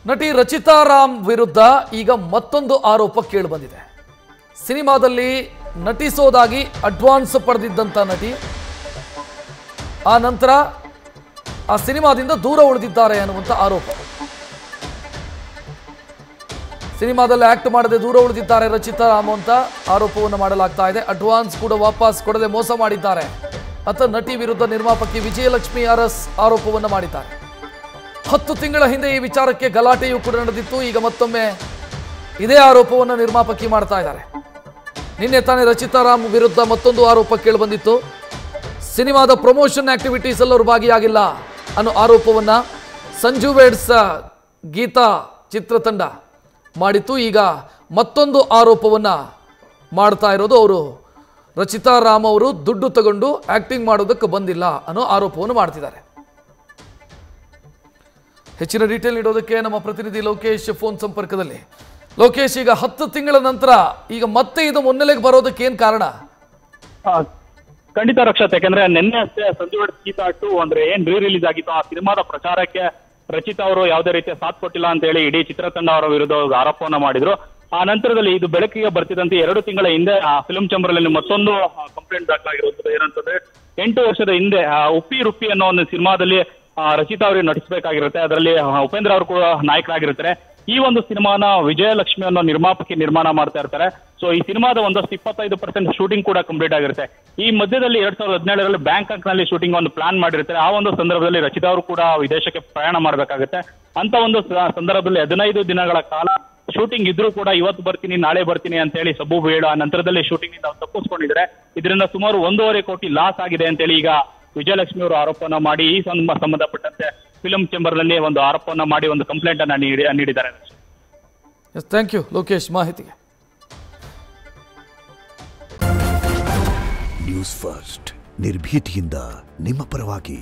ನಟಿ ರಚಿತಾ ರಾಮ್ ವಿರುದ್ಧ ಈಗ ಮತ್ತೊಂದು ಆರೋಪ ಕೇಳಿಬಂದಿದೆ. ಸಿನಿಮಾದಲ್ಲಿ ನಟಿಸೋದಾಗಿ ಅಡ್ವಾನ್ಸ್ ಪಡೆದಿದ್ದಂತ ನಟಿ ಆ ನಂತರ ಆ ಸಿನಿಮಾದಿಂದ ದೂರ ಉಳಿದಿದ್ದಾರೆ ಅನ್ನುವಂತ ಆರೋಪ. ಸಿನಿಮಾದಲ್ಲಿ ಆಕ್ಟ್ ಮಾಡದೆ ದೂರ ಉಳಿದಿದ್ದಾರೆ ರಚಿತಾ ರಾಮ್ ಅಂತ ಆರೋಪವನ್ನು ಮಾಡಲಾಗ್ತಾ ಇದೆ. ಅಡ್ವಾನ್ಸ್ ಕೂಡ ವಾಪಸ್ ಕೊಡದೆ ಮೋಸ ಮಾಡಿದ್ದಾರೆ ಅಂತ ನಟಿ ವಿರುದ್ಧ ನಿರ್ಮಾಪಕಿ ವಿಜಯಲಕ್ಷ್ಮಿ ಅರಸ್ ಆರೋಪವನ್ನು ಮಾಡಿದ್ದಾರೆ. 10 ತಿಂಗಳ ಹಿಂದೆ ಈ ವಿಚಾರಕ್ಕೆ ಗಲಾಟೆಯೂ ಕೂಡ ನಡೆದಿತ್ತು. ಈಗ ಮತ್ತೊಮ್ಮೆ ಇದೇ ಆರೋಪವನ್ನು ನಿರ್ಮಾಪಕಿ ಮಾಡ್ತಾ ಇದ್ದಾರೆ. ನಿನ್ನೆ ತಾನೇ ರಚಿತಾ ರಾಮ್ ವಿರುದ್ಧ ಮತ್ತೊಂದು ಆರೋಪ ಕೇಳಿಬಂದಿತ್ತು. ಸಿನಿಮಾದ ಪ್ರಮೋಷನ್ ಆಕ್ಟಿವಿಟೀಸ್ ಅಲ್ಲಿ ಅವರು ಭಾಗಿಯಾಗಿಲ್ಲ ಅನ್ನೋ ಆರೋಪವನ್ನ ಸಂಜು ವೆಡ್ಸ್ ಗೀತಾ ಚಿತ್ರತಂಡ ಮಾಡಿತ್ತು. ಈಗ ಮತ್ತೊಂದು ಆರೋಪವನ್ನ ಮಾಡ್ತಾ ಇರೋದು ಅವರು ರಚಿತಾ ರಾಮ್ ಅವರು ದುಡ್ಡು ತಗೊಂಡು ಆಕ್ಟಿಂಗ್ ಮಾಡೋದಕ್ಕೆ ಬಂದಿಲ್ಲ ಅನ್ನೋ ಆರೋಪವನ್ನು ಮಾಡ್ತಿದ್ದಾರೆ. ಹೆಚ್ಚಿನ ಡೀಟೇಲ್ ನೀಡೋದಕ್ಕೆ ನಮ್ಮ ಪ್ರತಿನಿಧಿ ಲೋಕೇಶ್ ಫೋನ್ ಸಂಪರ್ಕದಲ್ಲಿ. ಲೋಕೇಶ್, ಈಗ 10 ತಿಂಗಳ ನಂತರ ಈಗ ಮತ್ತೆ ಇದು ಮುನ್ನೆಲೆಗೆ ಬರೋದಕ್ಕೆ ಏನ್ ಕಾರಣ? ಖಂಡಿತ ರಕ್ಷತ್, ಯಾಕಂದ್ರೆ ನಿನ್ನೆ ಅಷ್ಟೇ ಸಂಜು ವೆಡ್ಸ್ ಗೀತಾ 2 ಅಂದ್ರೆ ಏನ್ ರಿಲೀಸ್ ಆಗಿತ್ತು ಆ ಸಿನಿಮಾದ ಪ್ರಚಾರಕ್ಕೆ ರಚಿತಾ ಅವರು ಯಾವುದೇ ರೀತಿಯ ಸಾಥ್ ಕೊಟ್ಟಿಲ್ಲ ಅಂತ ಹೇಳಿ ಇಡೀ ಚಿತ್ರತಂಡ ಅವರ ವಿರುದ್ಧ ಆರೋಪವನ್ನ ಮಾಡಿದ್ರು. ಆ ನಂತರದಲ್ಲಿ ಇದು ಬೆಳಕಿಗೆ ಬರ್ತಿದ್ದಂತೆ 2 ತಿಂಗಳ ಹಿಂದೆ ಆ ಫಿಲ್ಮ್ ಚೇಂಬರ್ ಅಲ್ಲಿ ಮತ್ತೊಂದು ಕಂಪ್ಲೇಂಟ್ ದಾಖಲಾಗಿರುತ್ತದೆ. ಏನಂತಂದ್ರೆ 8 ವರ್ಷದ ಹಿಂದೆ ಉಪ್ಪಿ ರುಪ್ಪಿ ಅನ್ನೋ ಒಂದು ಸಿನಿಮಾದಲ್ಲಿ ರಚಿತಾ ಅವರಿಗೆ ನಟಿಸಬೇಕಾಗಿರುತ್ತೆ. ಅದರಲ್ಲಿ ಉಪೇಂದ್ರ ಅವರು ಕೂಡ ನಾಯಕರಾಗಿರ್ತಾರೆ. ಈ ಒಂದು ಸಿನಿಮಾನ ವಿಜಯಲಕ್ಷ್ಮಿ ಅನ್ನೋ ನಿರ್ಮಾಪಕಿ ನಿರ್ಮಾಣ ಮಾಡ್ತಾ ಇರ್ತಾರೆ. ಸೊ ಈ ಸಿನಿಮಾದ ಒಂದಷ್ಟು 25% ಶೂಟಿಂಗ್ ಕೂಡ ಕಂಪ್ಲೀಟ್ ಆಗಿರುತ್ತೆ. ಈ ಮಧ್ಯದಲ್ಲಿ 2017ರಲ್ಲಿ ಬ್ಯಾಂಕಾಕ್ ನಲ್ಲಿ ಶೂಟಿಂಗ್ ಒಂದು ಪ್ಲಾನ್ ಮಾಡಿರ್ತಾರೆ. ಆ ಒಂದು ಸಂದರ್ಭದಲ್ಲಿ ರಚಿತಾ ಅವರು ಕೂಡ ವಿದೇಶಕ್ಕೆ ಪ್ರಯಾಣ ಮಾಡಬೇಕಾಗುತ್ತೆ. ಅಂತ ಒಂದು ಸಂದರ್ಭದಲ್ಲಿ 15 ದಿನಗಳ ಕಾಲ ಶೂಟಿಂಗ್ ಇದ್ರೂ ಕೂಡ ಇವತ್ತು ಬರ್ತೀನಿ ನಾಳೆ ಬರ್ತೀನಿ ಅಂತ ಹೇಳಿ ಸಬೂಬು ಹೇಳೋ ಆ ನಂತರದಲ್ಲಿ ಶೂಟಿಂಗ್ ನಿಂದ ತಪ್ಪಿಸ್ಕೊಂಡಿದ್ದಾರೆ. ಇದರಿಂದ ಸುಮಾರು 1.5 ಕೋಟಿ ಲಾಸ್ ಆಗಿದೆ ಅಂತ ಹೇಳಿ ಈಗ ವಿಜಯಲಕ್ಷ್ಮಿ ಅವರು ಆರೋಪವನ್ನ ಮಾಡಿ ಈ ಸಂಬಂಧಪಟ್ಟಂತೆ ಫಿಲ್ಮ್ ಚೇಂಬರ್ ನಲ್ಲಿ ಒಂದು ಆರೋಪವನ್ನ ಮಾಡಿ ಒಂದು ಕಂಪ್ಲೇಂಟ್ ಅನ್ನ ನೀಡಿದ್ದಾರೆ. ಥ್ಯಾಂಕ್ ಯು ಲೋಕೇಶ್ ಮಾಹಿತಿಗೆ. ನ್ಯೂಸ್ ಫಸ್ಟ್ ನಿರ್ಭೀತಿಯಿಂದ ನಿಮ್ಮ ಪರವಾಗಿ.